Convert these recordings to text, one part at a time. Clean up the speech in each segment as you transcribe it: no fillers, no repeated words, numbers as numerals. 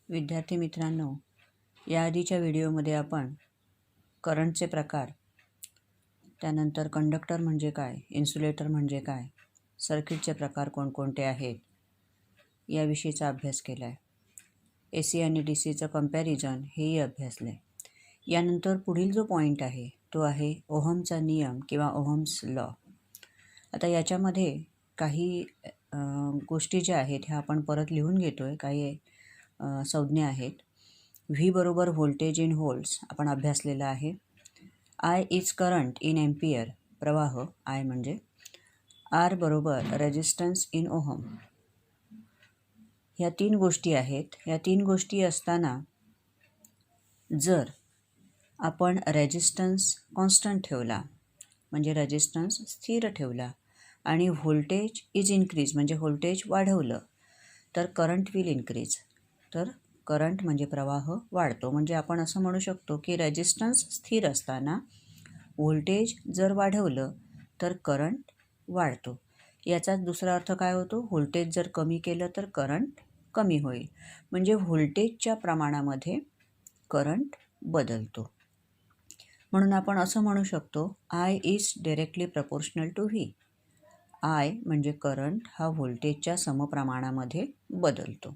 विद्यार्थी मित्रांनो, या आधीच्या व्हिडिओमध्ये आपण करंटचे प्रकार, त्यानंतर कंडक्टर म्हणजे काय, इन्सुलेटर म्हणजे काय, सर्किटचे प्रकार कोणकोणते आहेत याविषयीचा अभ्यास केला आहे. AC आणि DCचं कंपॅरिझन हेही अभ्यासलं आहे. यानंतर पुढील जो पॉईंट आहे तो आहे ओहमचा नियम किंवा ओहम्स लॉ. आता याच्यामध्ये काही गोष्टी ज्या आहेत ह्या आपण परत लिहून घेतो आहे. काही संज्ञा आहेत. V बरोबर व्होल्टेज इन व्होल्ट्स आपण अभ्यासलेला आहे. I is current in ampere, प्रवाह I म्हणजे. R बरोबर रेजिस्टन्स इन ओहम. ह्या तीन गोष्टी आहेत. ह्या तीन गोष्टी असताना जर आपण रेजिस्टन्स कॉन्स्टंट ठेवला म्हणजे रेजिस्टन्स स्थिर ठेवला आणि व्होल्टेज इज इन्क्रीज म्हणजे व्होल्टेज वाढवलं तर करंट विल इन्क्रीज. तर करंट म्हणजे प्रवाह वाढतो. म्हणजे आपण असं म्हणू शकतो की रेजिस्टन्स स्थिर असताना व्होल्टेज जर वाढवलं तर करंट वाढतो. याचाच दुसरा अर्थ काय होतो, व्होल्टेज जर कमी केलं तर करंट कमी होईल. म्हणजे व्होल्टेजच्या प्रमाणामध्ये करंट बदलतो. म्हणून आपण असं म्हणू शकतो I is directly proportional to V. I म्हणजे करंट हा व्होल्टेजच्या समप्रमाणामध्ये बदलतो.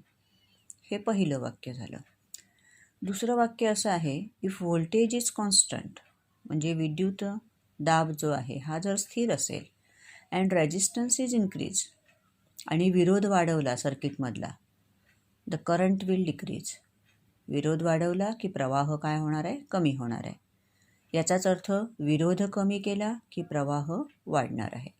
हे पहिलं वाक्य झालं. दुसरं वाक्य असं आहे, इफ व्होल्टेज इज कॉन्स्टंट म्हणजे विद्युत दाब जो आहे हा जर स्थिर असेल अँड रेजिस्टन्स इज इन्क्रीज आणि विरोध वाढवला सर्किटमधला, द करंट विल डिक्रीज. विरोध वाढवला की प्रवाह काय होणार आहे, कमी होणार आहे. याचाच अर्थ विरोध कमी केला की प्रवाह वाढणार आहे.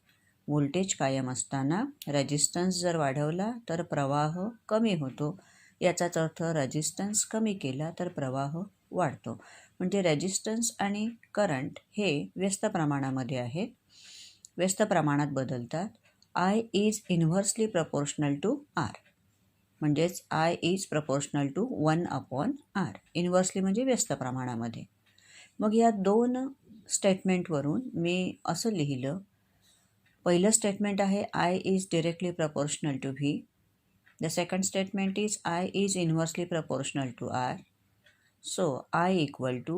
व्होल्टेज कायम असताना रेजिस्टन्स जर वाढवला तर प्रवाह कमी होतो. याचाच अर्थ रेजिस्टन्स कमी केला तर प्रवाह वाढतो. म्हणजे रेजिस्टन्स आणि करंट हे व्यस्त प्रमाणामध्ये आहेत, व्यस्त प्रमाणात बदलतात. I is inversely proportional to R म्हणजेच I is proportional to 1/R. Inversely म्हणजे व्यस्त प्रमाणामध्ये. मग या दोन स्टेटमेंटवरून मी असं लिहिलं. पहिलं स्टेटमेंट आहे I is directly proportional to V. The second statement is I is inversely proportional to R. So I equal to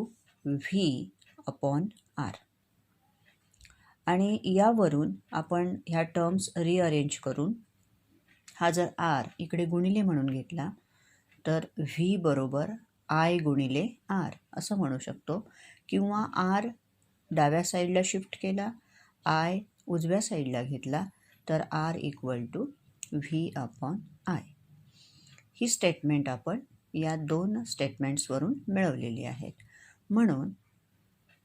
V upon R. आणि यावरून आपण ह्या टर्म्स रिअरेंज करून हा जर R इकडे गुणिले म्हणून घेतला तर V बरोबर I गुणिले R असं म्हणू शकतो. किंवा R डाव्या साईडला शिफ्ट केला, I उजव्या साईडला घेतला तर R equal to V upon I. ही स्टेटमेंट आपण या दोन स्टेटमेंट्सवरून मिळवलेली आहेत. म्हणून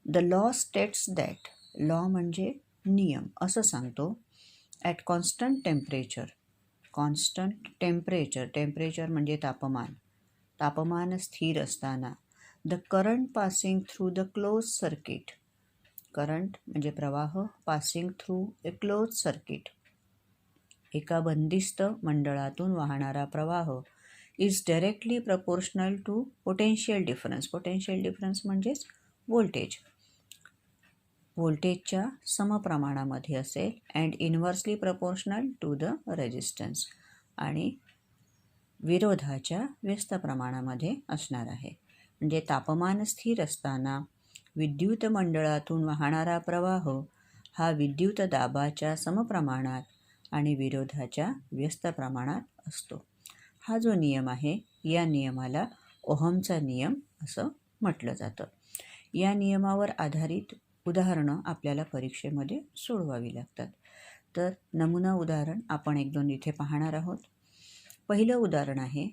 the law states that, law म्हणजे नियम असं सांगतो, at constant temperature, constant temperature, temperature म्हणजे तापमान, तापमान स्थिर असताना the current passing through the close circuit, current म्हणजे प्रवाह passing through a close circuit, एका बंदिस्त मंडळातून वाहणारा प्रवाह is directly proportional to potential difference. Potential difference म्हणजेच व्होल्टेज, व्होल्टेजच्या समप्रमाणामध्ये असेल and inversely proportional to the resistance आणि विरोधाच्या व्यस्त प्रमाणामध्ये असणार आहे. म्हणजे तापमान स्थिर असताना विद्युत मंडळातून वाहणारा प्रवाह हा विद्युत दाबाच्या समप्रमाणात आणि विरोधाच्या व्यस्त प्रमाणात असतो. हा जो नियम आहे या नियमाला ओहमचा नियम असं म्हटलं जातं. या नियमावर आधारित उदाहरणं आपल्याला परीक्षेमध्ये सोडवावी लागतात. तर नमुना उदाहरण आपण एक दोन इथे पाहणार आहोत. पहिलं उदाहरण आहे,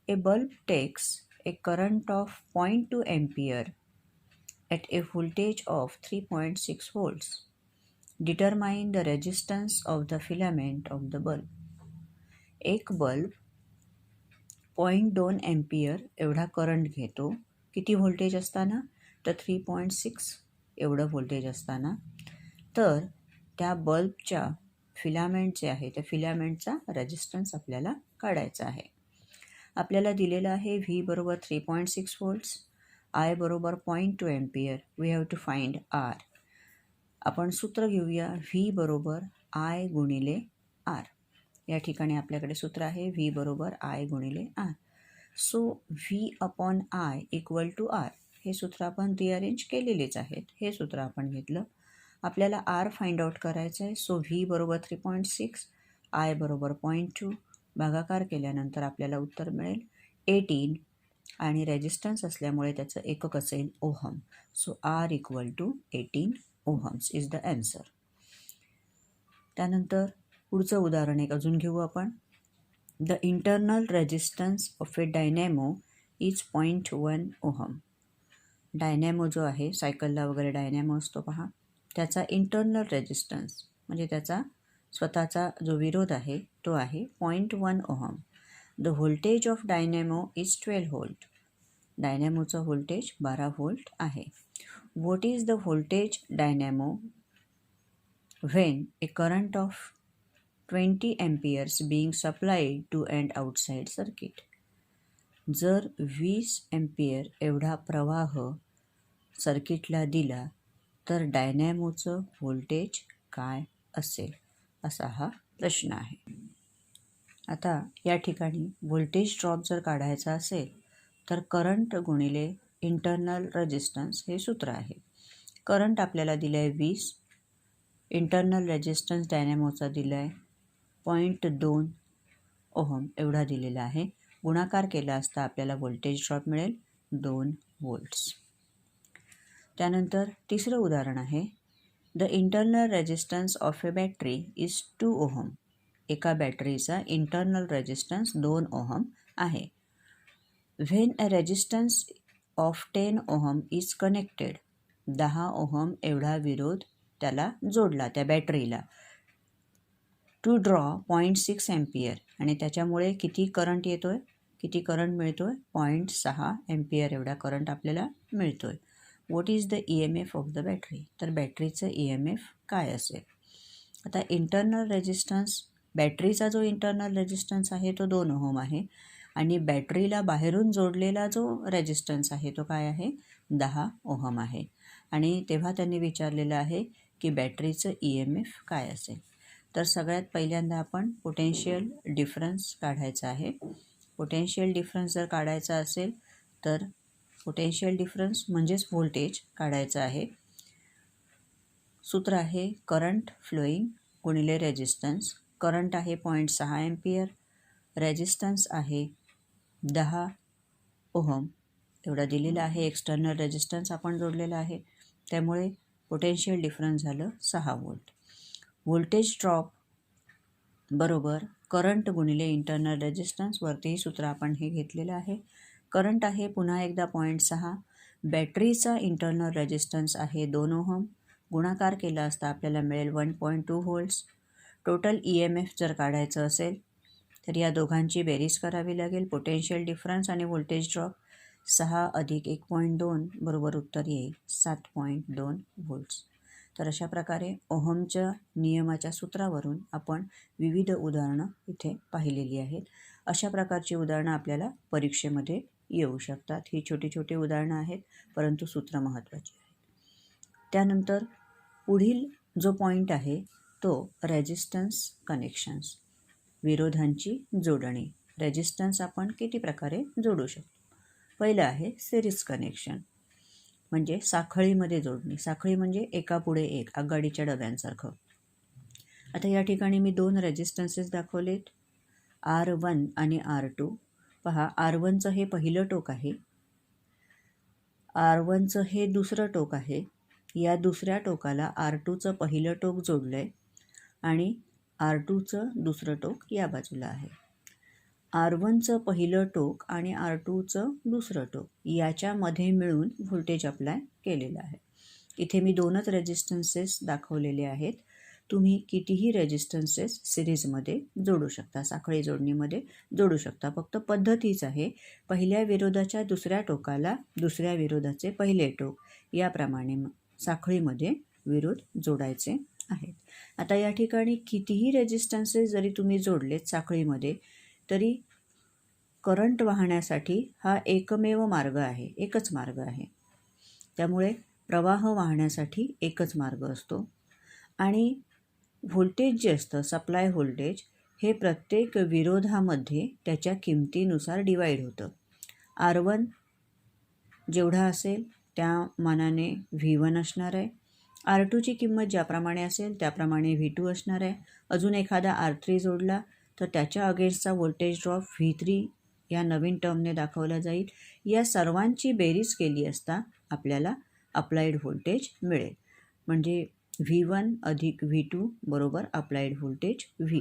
a bulb takes a current of 0.2 ampere at a voltage of 3.6 volts. Determine the resistance of the filament of the bulb. एक बल्ब 0.2 एम्पियर एवढा करंट घेतो. किती व्होल्टेज असताना, तर 3.6 एवढं व्होल्टेज असताना. तर त्या बल्बच्या फिलामेंट जे आहे त्या फिलामेंटचा रेजिस्टन्स आपल्याला काढायचा आहे. आपल्याला दिलेलं आहे V बरोबर 3.6 volts, I बरोबर 0.2 ampere. We have to find R. आपण सूत्र घेऊया, V बरोबर I गुणिले R. या ठिकाणी आपल्याकडे सूत्र आहे V बरोबर I गुणिले R. So V upon I equal to R. हे सूत्र आपण रिअरेंज केलेलेच आहेत. हे सूत्र आपण घेतलं. आपल्याला आर फाइंड आउट करायचं आहे. सो व्ही बरोबर 3.6, आय बरोबर 0.2. भागाकार केल्यानंतर आपल्याला उत्तर मिळेल 18 आणि रेजिस्टन्स असल्यामुळे त्याचं एकक असेल ohm. So R equal to 18 ohms is the answer. त्यानंतर पुढचं उदाहरण एक अजून घेऊ आपण. The internal resistance of a dynamo is 0.1 ohm. Dynamo जो आहे, सायकलला वगैरे डायनॅमो असतो पहा, त्याचा इंटरनल रेजिस्टन्स म्हणजे त्याचा स्वतःचा जो विरोध आहे तो आहे 0.1 ohm. The voltage of dynamo is 12 volt. डायनॅमोचं व्होल्टेज 12 व्होल्ट आहे. What is the voltage dynamo when a current of 20 amperes being supplied to and outside circuit. जर 20 एम्पियर एवढा प्रवाह सर्किटला दिला तर डायनॅमोचं व्होल्टेज काय असेल, असा हा प्रश्न आहे. आता या ठिकाणी व्होल्टेज ड्रॉप जर काढायचा असेल तर करंट गुणिले इंटरनल रेजिस्टन्स हे सूत्र आहे. करंट आपल्याला दिलं आहे 20, इंटरनल रेजिस्टन्स डायनॅमोचा दिला आहे 0.2 ओहम एवढा दिलेला आहे. गुणाकार केला असता आपल्याला व्होल्टेज ड्रॉप मिळेल 2 व्होल्ट्स. त्यानंतर तिसरं उदाहरण आहे. The internal resistance of A battery is 2 ohm. एका बॅटरीचा इंटरनल रेजिस्टन्स 2 ओहम आहे. When a resistance of 10 ohm is connected. 10 ohm एवढा विरोध त्याला जोडला, त्या बॅटरीला, टू ड्रॉ 0.6 एम्पियर आणि त्याच्यामुळे किती करंट येतोय, किती करंट मिळतोय, 0.6 एम्पियर एवढा करंट आपल्याला मिळतोय. What is the EMF of the battery. तर बॅटरीचं EMF काय असेल. आता इंटरनल रेजिस्टन्स, बॅटरीचा जो इंटरनल रेजिस्टन्स आहे तो 2 ओहम आहे आणि बॅटरीला बाहेरून जोडलेला जो रेजिस्टन्स आहे तो काय आहे, 10 ओहम आहे. आणि तेव्हा त्यांनी विचारलेलं आहे की बॅटरीचं EMF काय असेल. तर सगळ्यात पहिल्यांदा आपण पोटेन्शियल डिफरन्स काढायचा आहे. पोटेन्शियल डिफरन्स जर काढायचा असेल तर पोटेन्शियल डिफरन्स म्हणजेच व्होल्टेज काढायचं आहे. सूत्र आहे करंट फ्लोईंग गुणिले रेजिस्टन्स. करंट आहे 0.6 एम्पियर, रेजिस्टन्स आहे 10 ओहम एवढा दिलेला आहे. एक्सटर्नल रेजिस्टन्स आपण जोडलेला आहे, त्यामुळे पोटेन्शियल डिफरन्स झालं 6 व्होल्ट. व्होल्टेज ड्रॉप बरोबर करंट गुणिले इंटरनल रेजिस्टन्स. वरतीही सूत्र आपण हे घेतलेलं आहे. करंट आहे पुन्हा एकदा 0.6, बॅटरीचा इंटरनल रेजिस्टन्स आहे 2 ओहम. गुणाकार केला असता आपल्याला मिळेल 1.2 व्होल्ट्स. टोटल EMF जर काढायचं असेल तर या दोघांची बेरीज करावी लागेल. पोटेन्शियल डिफरन्स आणि व्होल्टेज ड्रॉप 6 अधिक 1.2 बरोबर उत्तर येईल 7.2 व्होल्ट्स. तर अशा प्रकारे ओहमच्या नियमाच्या सूत्रावरून आपण विविध उदाहरणं इथे पाहिलेली आहेत. अशा प्रकारची उदाहरणं आपल्याला परीक्षेमध्ये येऊ शकतात. ही छोटी छोटी उदाहरणं आहेत परंतु सूत्र महत्त्वाची आहे. त्यानंतर पुढील जो पॉईंट आहे तो रेजिस्टन्स कनेक्शन्स, विरोधांची जोडणी. रेजिस्टन्स आपण किती प्रकारे जोडू शकतो. पहिलं आहे सिरीज कनेक्शन म्हणजे साखळीमध्ये जोडणी. साखळी म्हणजे एका पुढे एक, आगगाडीच्या डब्यांसारखं. आता या ठिकाणी मी 2 रेजिस्टन्सेस दाखवलेत, R1 आणि R2. पहा, R1चं हे पहिलं टोक आहे, R1चं हे दुसरं टोक आहे. या दुसऱ्या टोकाला R2चं पहिलं टोक जोडलं आहे आणि R2चं दुसरं टोक या बाजूला आहे. R1चं पहिलं टोक आणि R2चं दुसरं टोक याच्यामध्ये मिळून व्होल्टेज अप्लाय केलेलं आहे. इथे मी 2च रेजिस्टन्सेस दाखवलेले आहेत. तुम्ही कितीही रेजिस्टन्सेस सिरीजमध्ये जोडू शकता, साखळी जोडणीमध्ये जोडू शकता. फक्त पद्धतीच आहे, पहिल्या विरोधाच्या दुसऱ्या टोकाला दुसऱ्या विरोधाचे पहिले टोक याप्रमाणे साखळीमध्ये विरोध जोडायचे आहेत. आता या ठिकाणी कितीही रेजिस्टन्सेस जरी तुम्ही जोडलेत साखळीमध्ये तरी करंट वाहण्यासाठी हा एकमेव मार्ग आहे, एकच मार्ग आहे. त्यामुळे प्रवाह वाहण्यासाठी एकच मार्ग असतो आणि व्होल्टेज जे असतं, सप्लाय व्होल्टेज, हे प्रत्येक विरोधामध्ये त्याच्या किमतीनुसार डिवाईड होतं. R1 जेवढा असेल त्या मानाने V1 असणार आहे. R2ची किंमत ज्याप्रमाणे असेल त्याप्रमाणे V2 असणार आहे. अजून एखादा R3 जोडला तर त्याच्या अगेन्स्टचा व्होल्टेज ड्रॉप V3 या नवीन टर्मने दाखवला जाईल. या सर्वांची बेरीज केली असता आपल्याला अप्लाइड व्होल्टेज मिळेल. म्हणजे V1 अधिक V2 बरोबर अप्लाइड व्होल्टेज V,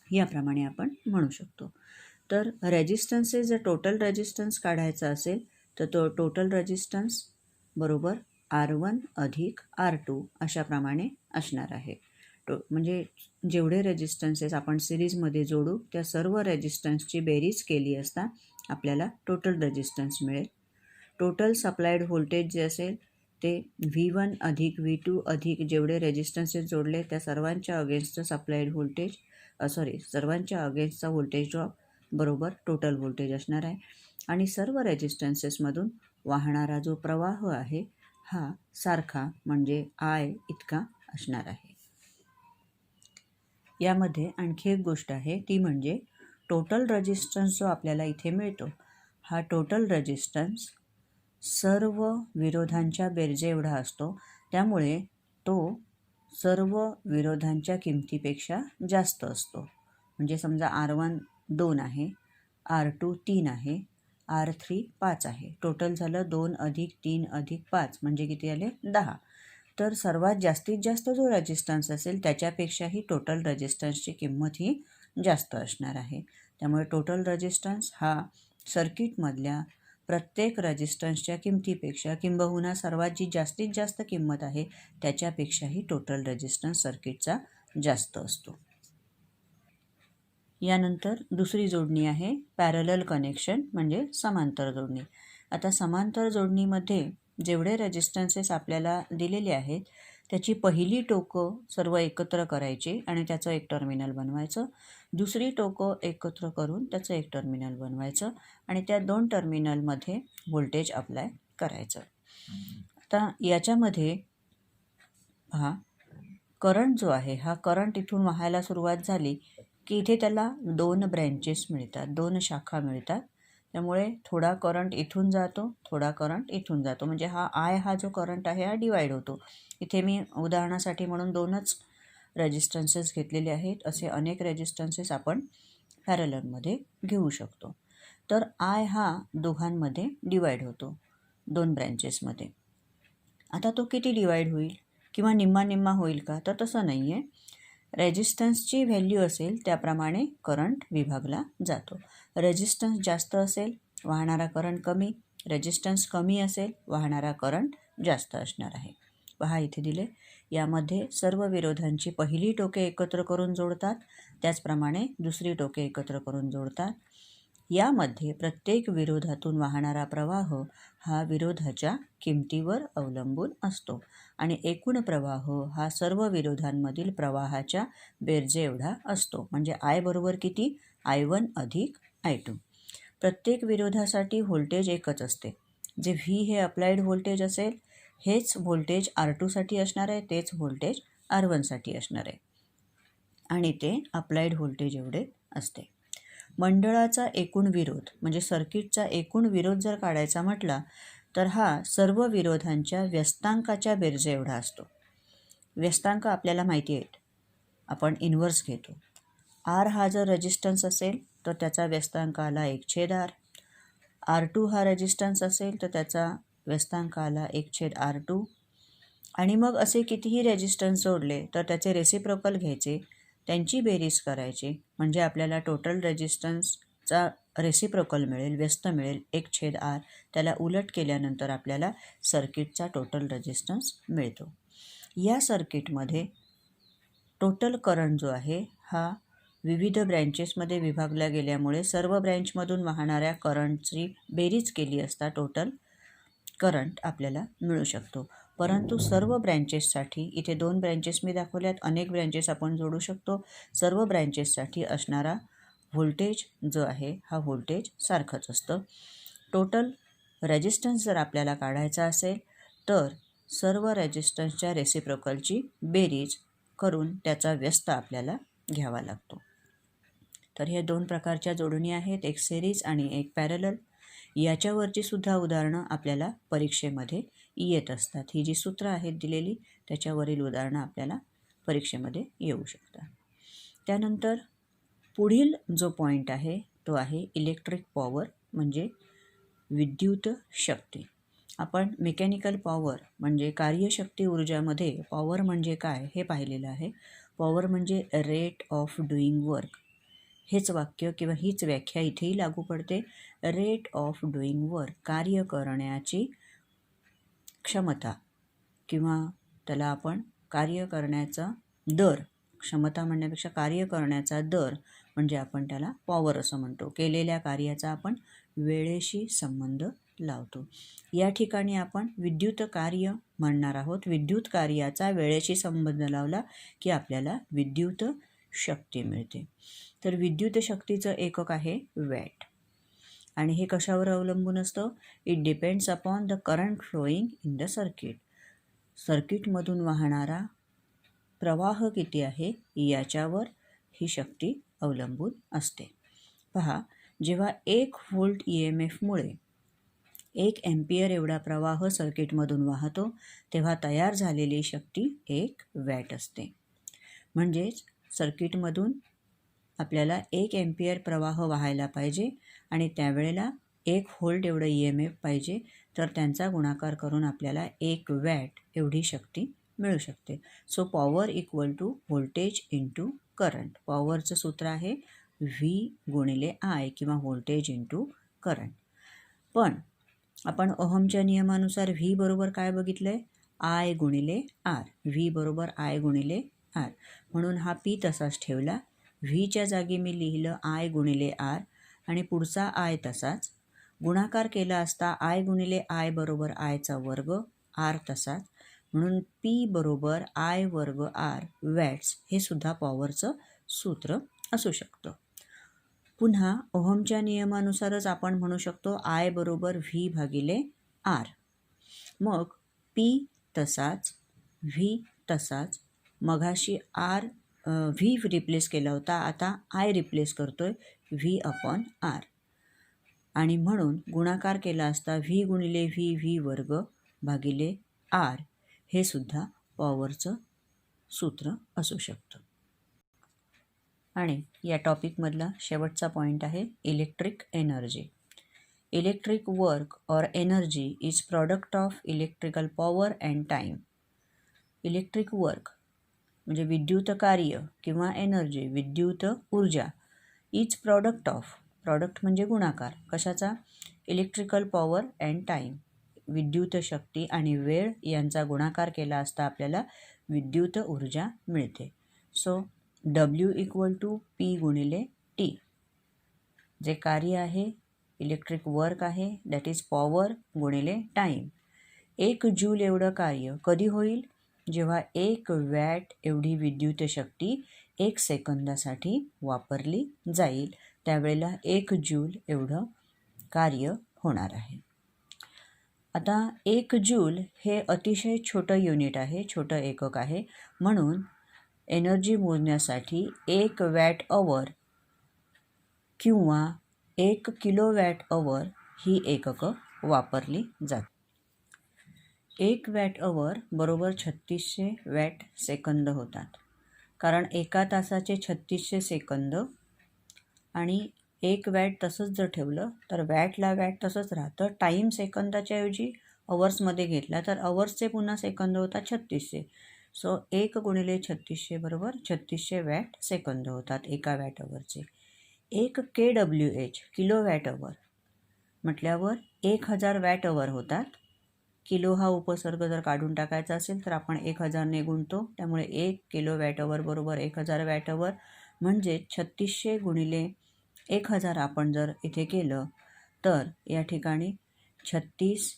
याप्रमाणे आपण म्हणू शकतो. तर रेजिस्टन्सेस जर टोटल रेजिस्टन्स काढायचा असेल तर तो टोटल रेजिस्टन्स बरोबर R1 अधिक R2 अशाप्रमाणे असणार आहे. म्हणजे जेवढे रेजिस्टन्सेस आपण सिरीजमध्ये जोडू त्या सर्व रेजिस्टन्सची बेरीज केली असता आपल्याला टोटल रेजिस्टन्स मिळेल. टोटल सप्लाइड व्होल्टेज जे असेल ते V1 अधिक V2 अधिक जेवढे रेजिस्टन्सेस जोडले त्या सर्वांच्या अगेन्स्टचं सप्लाइड व्होल्टेज सर्वांच्या अगेन्स्टचा व्होल्टेज ड्रॉप बरोबर टोटल व्होल्टेज असणार आहे. आणि सर्व रेजिस्टन्सेसमधून वाहणारा जो प्रवाह आहे हा सारखा म्हणजे I इतका असणार आहे. यामध्ये आणखी एक गोष्ट आहे ती म्हणजे टोटल रेजिस्टन्स जो आपल्याला इथे मिळतो हा टोटल रेजिस्टन्स सर्व विरोधांच्या बेरजे एवढा असतो. त्यामुळे तो सर्व विरोधांच्या किमतीपेक्षा जास्त असतो. म्हणजे समजा R1 2 आहे, R2 3 आहे, R3 5 आहे. टोटल झालं 2 अधिक 3 अधिक 5 म्हणजे किती आले 10. तर सर्वात जास्तीत जास्त जो रेजिस्टन्स असेल त्याच्यापेक्षाही टोटल रेजिस्टन्सची किंमत ही जास्त असणार आहे. त्यामुळे टोटल रेजिस्टन्स हा सर्किटमधल्या प्रत्येक रेजिस्टन्सच्या किमतीपेक्षा किंबहुना सर्वात जी जास्तीत जास्त किंमत आहे त्याच्यापेक्षाही टोटल रेजिस्टन्स सर्किटचा जास्त असतो. यानंतर दुसरी जोडणी आहे पॅरलल कनेक्शन म्हणजे समांतर जोडणी. आता समांतर जोडणीमध्ये जेवढे रेजिस्टन्सेस आपल्याला दिलेले आहेत त्याची पहिली टोकं सर्व एकत्र करायची आणि त्याचं एक टर्मिनल बनवायचं. दुसरी टोकं एकत्र करून त्याचं एक टर्मिनल बनवायचं आणि त्या दोन टर्मिनलमध्ये व्होल्टेज अप्लाय करायचं. आता याच्यामध्ये करंट जो आहे हा करंट इथून वाहायला सुरुवात झाली की इथे त्याला 2 ब्रँचेस मिळतात, 2 शाखा मिळतात. त्यामुळे थोडा करंट इथून जातो, थोडा करंट इथून जातो. म्हणजे हा जो करंट आहे हा डिवाईड होतो. इथे मी उदाहरणासाठी म्हणून 2च रेजिस्टन्सेस घेतलेले आहेत. असे अनेक रेजिस्टन्सेस आपण पॅरललमध्ये घेऊ शकतो. तर हा दोघांमध्ये डिवाईड होतो 2 ब्रँचेसमध्ये. आता तो किती डिवाईड होईल किंवा निम्मा निम्मा होईल का? तर तसं नाही आहे. रेजिस्टन्सची व्हॅल्यू असेल त्याप्रमाणे करंट विभागला जातो. रेजिस्टन्स जास्त असेल वाहणारा करंट कमी, रेजिस्टन्स कमी असेल वाहणारा करंट जास्त असणार आहे. पहा इथे दिले. यामध्ये सर्व विरोधांची पहिली टोके एकत्र करून जोडतात, त्याचप्रमाणे दुसरी टोके एकत्र करून जोडतात. यामध्ये प्रत्येक विरोधातून वाहणारा प्रवाह हा विरोधाच्या किमतीवर अवलंबून असतो आणि एकूण प्रवाह हा सर्व विरोधांमधील प्रवाहाच्या बेरजे एवढा असतो. म्हणजे I बरोबर किती? I1 अधिक I2. प्रत्येक विरोधासाठी व्होल्टेज एकच असते. जे V हे अप्लाइड व्होल्टेज असेल हेच व्होल्टेज R2साठी असणार आहे, तेच व्होल्टेज R1साठी असणार आहे आणि ते अप्लाइड व्होल्टेज एवढे असते. मंडळाचा एकूण विरोध म्हणजे सर्किटचा एकूण विरोध जर काढायचा म्हटला तर हा सर्व विरोधांच्या व्यस्तांकाच्या बेरजे एवढा असतो. व्यस्तांक आपल्याला माहिती आहेत, आपण इन्व्हर्स घेतो. R हा जर रेजिस्टन्स असेल तर त्याचा व्यस्तांक आला 1/R. R2 हा रेजिस्टन्स असेल तर त्याचा व्यस्तांक आला 1/R2. आणि मग असे कितीही रेजिस्टन्स जोडले तर त्याचे रेसिप्रोकल घ्यायचे, त्यांची बेरीज करायची म्हणजे आपल्याला टोटल रेजिस्टन्सचा रेसिप्रोकल मिळेल, व्यस्त मिळेल 1/R. त्याला उलट केल्यानंतर आपल्याला सर्किटचा टोटल रेजिस्टन्स मिळतो. या सर्किटमध्ये टोटल करंट जो आहे हा विविध ब्रँचेसमध्ये विभागला गेल्यामुळे सर्व ब्रँचमधून वाहणाऱ्या करंटची बेरीज केली असता टोटल करंट आपल्याला मिळू शकतो. परंतु सर्व ब्रँचेससाठी इथे 2 ब्रँचेस मी दाखवल्यात, अनेक ब्रँचेस आपण जोडू शकतो. सर्व ब्रँचेससाठी असणारा व्होल्टेज जो आहे हा व्होल्टेज सारखंच असतं. टोटल रेजिस्टन्स जर आपल्याला काढायचा असेल तर सर्व रेजिस्टन्सच्या रेसिप्रोकलची बेरीज करून त्याचा व्यस्त आपल्याला घ्यावा लागतो. तर हे 2 प्रकारच्या जोडणी आहेत, एक सिरीज आणि एक पॅरलल. याच्यावरची सुद्धा उदाहरणं आपल्याला परीक्षेमध्ये येत असतात. ही जी सूत्र आहेत दिलेली त्याच्यावरील उदाहरणं आपल्याला परीक्षेमध्ये येऊ शकतात. त्यानंतर पुढील जो पॉईंट आहे तो आहे इलेक्ट्रिक पॉवर म्हणजे विद्युत शक्ती. आपण मेकॅनिकल पॉवर म्हणजे कार्यशक्ती ऊर्जामध्ये पॉवर म्हणजे काय हे पाहिलेलं आहे. पॉवर म्हणजे रेट ऑफ डुईंग वर्क. हेच वाक्य किंवा हीच व्याख्या इथेही लागू पडते. रेट ऑफ डुईंग वर्क, कार्य करण्याची क्षमता किंवा त्याला आपण कार्य करण्याचा दर, क्षमता म्हणण्यापेक्षा कार्य करण्याचा दर म्हणजे आपण त्याला पॉवर असं म्हणतो. केलेल्या कार्याचा आपण वेळेशी संबंध लावतो. या ठिकाणी आपण विद्युत कार्य म्हणणार आहोत. विद्युत कार्याचा वेळेशी संबंध लावला की आपल्याला विद्युत शक्ती मिळते. तर विद्युत शक्तीचं एकक आहे वॅट. आणि हे कशावर अवलंबून असतं? It depends upon the current flowing in the circuit. सर्किटमधून वाहणारा प्रवाह किती आहे याच्यावर ही शक्ती अवलंबून असते. पहा, जेव्हा 1 व्होल्ट EMFमुळे 1 एम्पियर एवढा प्रवाह सर्किटमधून वाहतो तेव्हा तयार झालेली शक्ती 1 वॅट असते. म्हणजेच सर्किटमधून आपल्याला 1 एम्पियर प्रवाह वाहायला पाहिजे आणि त्यावेळेला 1 व्होल्ट एवढं EMF पाहिजे, तर त्यांचा गुणाकार करून आपल्याला 1 वॅट एवढी शक्ती मिळू शकते. So power equal to voltage into current. पॉवरचं सूत्र आहे V गुणिले I किंवा व्होल्टेज इंटू करंट. पण आपण ओहमच्या नियमानुसार V बरोबर काय बघितलं आहे? I गुणिले R. V बरोबर I गुणिले R. म्हणून हा P तसाच ठेवला. Vच्या जागी मी लिहिलं I गुणिले R आणि पुढचा I तसाच. गुणाकार केला असता I गुणिले I बरोबर Iचा वर्ग, R तसाच. म्हणून P बरोबर I वर्ग R वॅट्स हे सुद्धा पॉवरचं सूत्र असू शकतं. पुन्हा ओहमच्या नियमानुसारच आपण म्हणू शकतो I बरोबर V भागिले R. मग P तसाच, V तसाच. मघाशी V रिप्लेस केला होता, आता I रिप्लेस करतोय V अपॉन R. आणि म्हणून गुणाकार केला असता V गुणिले V वर्ग भागिले R हे सुद्धा पॉवरचं सूत्र असू शकतं. आणि या टॉपिकमधला शेवटचा पॉईंट आहे electric energy. Electric work or energy is product of electrical power and time. Electric work म्हणजे विद्युत कार्य किंवा एनर्जी, विद्युत ऊर्जा, इज प्रॉडक्ट ऑफ, प्रॉडक्ट म्हणजे गुणाकार कशाचा? इलेक्ट्रिकल पॉवर अँड टाईम, विद्युत शक्ती आणि वेळ यांचा गुणाकार केला असता आपल्याला विद्युत ऊर्जा मिळते. So W equal to P गुणिले T. जे कार्य आहे इलेक्ट्रिक वर्क आहे दॅट इज पॉवर गुणिले टाईम. 1 जूल एवढं कार्य कधी होईल? जेव्हा 1 वॅट एवढी विद्युत शक्ती 1 सेकंदासाठी वापरली जाईल, त्यावेळेला 1 जूल एवढं कार्य होणार आहे. आता 1 जूल हे अतिशय छोटं युनिट आहे, छोटं एकक आहे. म्हणून एनर्जी मोजण्यासाठी 1 वॅट अवर किंवा 1 किलोवॅट अवर ही एककं वापरली जातात. 1 वॅट अवर बरोबर 3600 वॅट सेकंद होतात. कारण एका तासाचे 3600 सेकंद आणि 1 वॅट तसंच जर ठेवलं तर वॅटला वॅट तसंच राहतं. टाईम सेकंदाच्या ऐवजी अवर्समध्ये घेतला तर अवर्सचे पुन्हा सेकंद होतात 3600. सो 1 गुणिले 3600 बरोबर 3600 वॅट सेकंद होतात एका watt hour. 1 kWh kilo watt hour म्हटल्यावर 1000 वॅट अवर होतात. किलो हा उपसर्ग जर काढून टाकायचा असेल तर आपण 1000ने गुणतो, त्यामुळे 1 किलो वॅट अवर बरोबर 1000 वॅट अवर. म्हणजे 3600 गुणिले 1000 आपण जर इथे केलं तर या ठिकाणी 36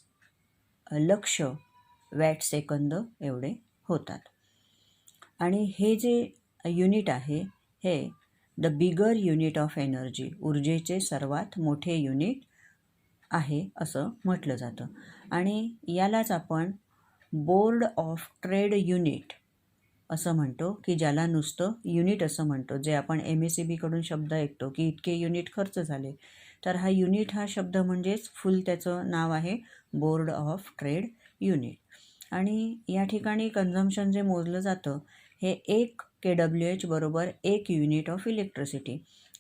लक्ष वॅट सेकंद एवढे होतात. आणि हे जे युनिट आहे हे the bigger unit of energy, ऊर्जेचे सर्वात मोठे युनिट आहे असं म्हटलं जातं. आणि यालाच आपण बोर्ड ऑफ ट्रेड युनिट असं म्हणतो, की ज्याला नुसतं युनिट असं म्हणतो. जे आपण MSEBकडून शब्द ऐकतो की इतके युनिट खर्च झाले, तर हा युनिट हा शब्द म्हणजेच फुल त्याचं नाव आहे बोर्ड ऑफ ट्रेड युनिट. आणि या ठिकाणी कन्झम्पशन जे मोजलं जातं हे 1 kWh बरोबर 1 युनिट ऑफ इलेक्ट्रिसिटी.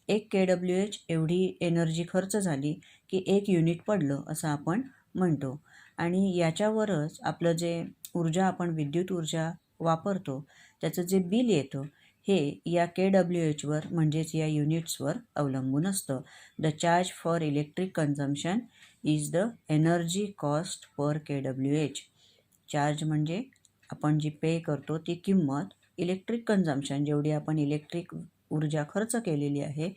1 kWh एवढी एनर्जी खर्च झाली की 1 युनिट पडलं असं आपण म्हणतो. आणि याच्यावरच आपलं जे ऊर्जा आपण विद्युत ऊर्जा वापरतो त्याचं जे बिल येतं हे या kWhवर म्हणजेच या युनिट्सवर अवलंबून असतं. The charge for electric consumption is the energy cost per kWh. Charge म्हणजे आपण जी पे करतो ती किंमत, इलेक्ट्रिक कन्झम्पशन जेवढी आपण इलेक्ट्रिक ऊर्जा खर्च केलेली आहे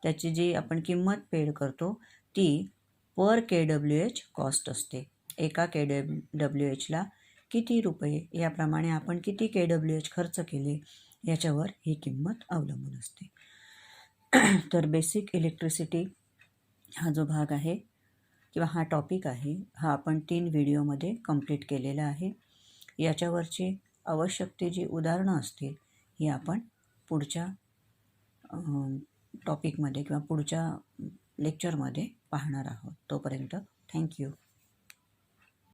त्याची जी आपण किंमत पेड करतो ती पर kWh कॉस्ट असते. एका kWhला किती रुपये याप्रमाणे आपण किती kWh खर्च केले याच्यावर ही किंमत अवलंबून असते. तर बेसिक इलेक्ट्रिसिटी हा जो भाग आहे किंवा हा टॉपिक आहे हा आपण 3 व्हिडिओमध्ये कंप्लीट केलेला आहे. याच्यावरची आवश्यक ती जी उदाहरणं असतील ही आपण पुढच्या टॉपिकमध्ये किंवा पुढच्या लेक्चरमध्ये पाहणार आहोत. तोपर्यंत थँक्यू.